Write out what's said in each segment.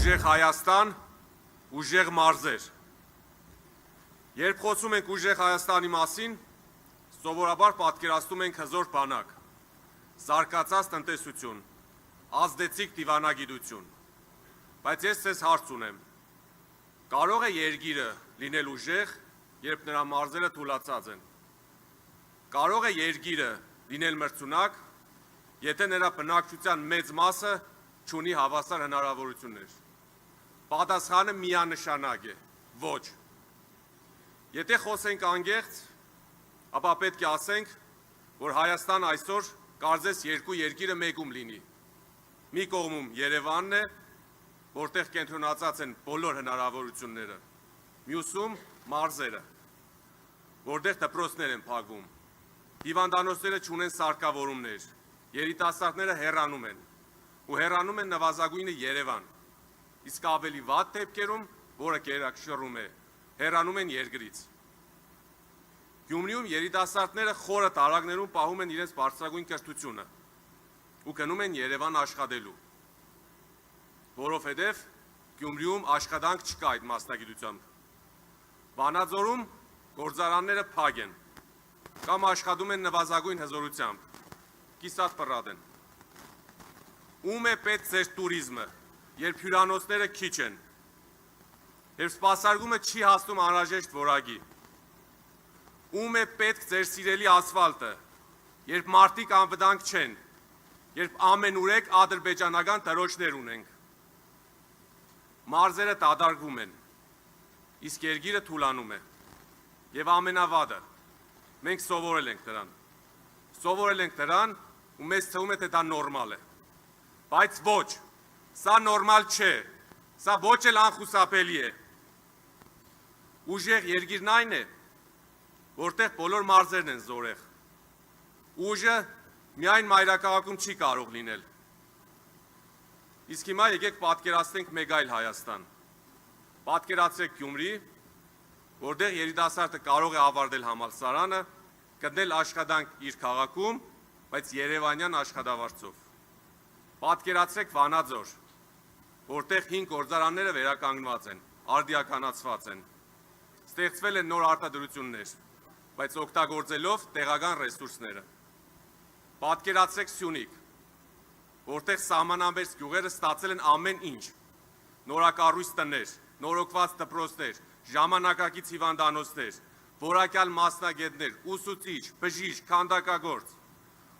Ուժեղ Հայաստան, ուժեղ մարզեր։ Երբ խոսում ենք ուժեղ Հայաստանի մասին, սովորաբար պատկերացնում ենք հզոր բանակ, զարգացած տնտեսություն, ազդեցիկ դիվանագիտություն։ Բայց ես ձեզ հարց ունեմ. կարող է երկիրը լինել ուժեղ, երբ նրա մարզերը թուլացած են։ Կարող է երկիրը լինել մրցունակ, եթե նրա բնակչության մեծ մասը չունի հավասար հնարավորություններ։ Պատասխանը միանշանակ է՝ ոչ։ Եթե խոսենք անկեղծ, ապա պետք է ասենք, որ Հայաստանը այսօր կարծես երկու երկիրը մեկում լինի։ Մի կողմում Երևանն է, որտեղ կենտրոնացած են բոլոր հնարավորությունները, մյուսում մարզերը, որտեղ դպրոցներ են փակվում, հիվանդանոցները չունեն սարքավորումներ, երիտասարդները հեռանում են, ու հեռանում են նվազագույնը Երևան, իսկ ավելի վատ դեպքերում, որը գերակշռում է, հեռանում են երկրից։ Գյումրիում երիտասարդները խորը տարագներում պահում են իրենց բարձրագույն կրթությունը ու գնում են Երևան աշխատելու, որովհետև Գյումրիում աշխատանք չկա այդ մասնագիտությամբ։ Վանաձորում գործարանները փակ են կամ աշխատում են նվազագույն հզորությամբ, կիսատ պռատ են։ Ում է պետք ձեր տուրիզմը, երբ հյուրանոցները քիչ են, երբ սպասարկումը չի հասնում անհրաժեշտ որակի։ Ում է պետք ձեր սիրելի ասֆալտը, երբ մարդիկ անվտանգ չեն, երբ ամենուրեք ադրբեջանական դրոշներ ունենք։ Մարզերը դադարվում են, իսկ երկիրը թուլանում է։ Եվ ամենավատը, մենք սովորել ենք դրան։ Սովորել ենք դրան ու մեզ թվում է, թե դա նորմալ է։ Բայց ոչ, սա նորմալ չէ, սա ոչ էլ անխուսափելի է։ Ուժեղ երկիրն այն է, որտեղ բոլոր մարզերն են զորեղ։ Ուժը միայն մայրաքաղաքում չի կարող լինել։ Իսկ հիմա եկեք պատկերացնենք մեկ այլ Հայաստան։ Պատկերացրեք Գյումրի, որտեղ երիտասարդը կարող է ավարտել համալսարանը, գտնել աշխատանք իր քաղաքում, բայց երևանյան աշխատավարձով։ Պատկերացրեք Վանաձոր, որտեղ 5 գործարանները վերականգնված են, արդիականացված են։ Ստեղծվել են նոր արտադրություններ, բայց օգտագործելով տեղական ռեսուրսները։ Պատկերացրեք Սյունիք, որտեղ սահմանամերձ գյուղերը ստացել են ամեն ինչ՝ նորակառույց տներ, նորոգված դպրոցներ, ժամանակակից հիվանդանոցներ, որակյալ մասնագետներ, ուսուցիչ, բժիշկ, քանդակագործ,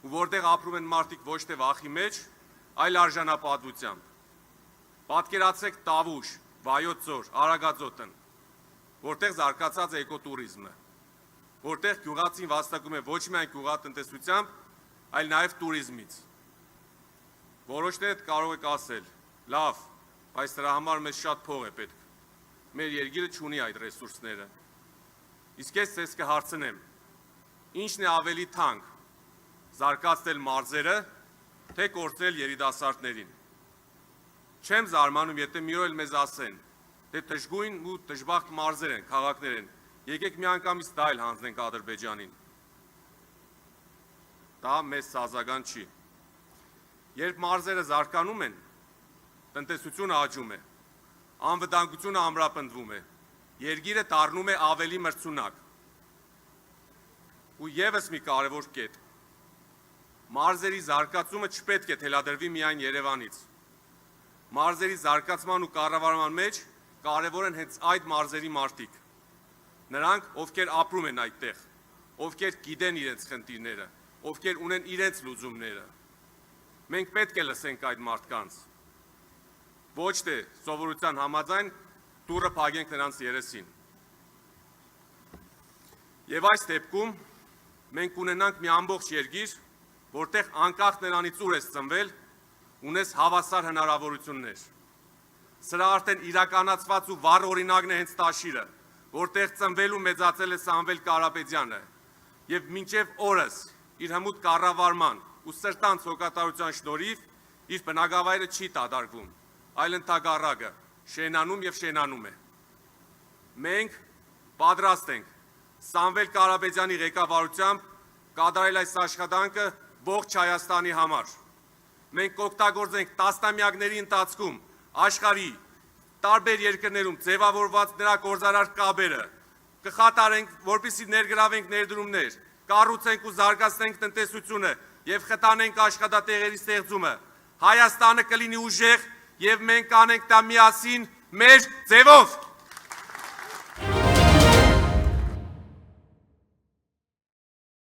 ու որտեղ ապրում են մարդիկ ոչ թե վախի մեջ, այլ արժանապատվությամբ։ Պատկերացրեք Տավուշ, Վայոց ձոր, Արագածոտն, որտեղ զարգացած է էկոտուրիզմը, որտեղ գյուղացին վաստակում է ոչ միայն գյուղատնտեսությամբ, այլ նաև տուրիզմից։ Որոշները կարող եք ասել, լավ, բայց դրա համար մեզ շատ փող է պետք։ Մեր երկիրը չունի այդ ռեսուրսները։ Իսկ ես ձեզ կհարցնեմ, ի՞նչն է ավելի թանկ՝ զարգացնել մարզերը, թե կորցնել երիտասարդներին։ Չեմ զարմանում, եթե մի օր էլ մեզ ասեն, թե դժգույն ու դժբախտ մարզեր են, քաղաքներ են, եկեք միանգամից դա էլ հանձնենք Ադրբեջանին։ Դա մեզ սազական չի։ Երբ մարզերը զարգանում են, տնտեսությունը աճում է, անվտանգությունը ամրապնդվում է, երկիրը դառնում է ավելի մրցունակ։ Ու ևս մի կարևոր կետ։ Մարզերի զարգացումը չպետք է թելադրվի միայն Երևանից։ Մարզերի զարգացման ու կառավարման մեջ կարևոր են հենց այդ մարզերի մարդիկ։ Նրանք, ովքեր ապրում են այդտեղ, ովքեր գիտեն իրենց խնդիրները, ովքեր ունեն իրենց լուծումները։ Մենք պետք է լսենք այդ մարդկանց։ Ոչ թե սովորության համաձայն դուռը փակենք նրանց երեսին։ Եվ այս դեպքում մենք ունենանք մի ամբողջ երկիր, որտեղ անկախ նրանից ուր ես ծնվել, ունես հավասար հնարավորություններ։ Սրա արդեն իրականացված ու վառ օրինակն է հենց Տաշիրը, որտեղ ծնվել ու մեծացել է Սամվել Կարապետյանը, եւ մինչեւ օրս իր հմուտ կառավարման ու սրտանց հոգատարության շնորհիվ իր բնակավայրը չի դադարվում, այլ ընդհակառակը շենանում եւ շենանում է։ Մենք պատրաստ ենք Սամվել Կարապետյանի ղեկավարությամբ կատարել այս աշխատանքը ողջ Հայաստանի համար։ Մենք կօգտագործենք տասնամյակների ընթացքում աշխարհի տարբեր երկրներում ձևավորված նրա գործարար կապերը, կխաթարենք, որպեսզի ներգրավենք ներդրումներ, կառուցենք ու զարգացնենք տնտեսությունը եւ խթանենք աշխատատեղերի ստեղծումը, Հայաստանը կլինի ուժեղ եւ մենք կանենք դա միասին մեր ձևով։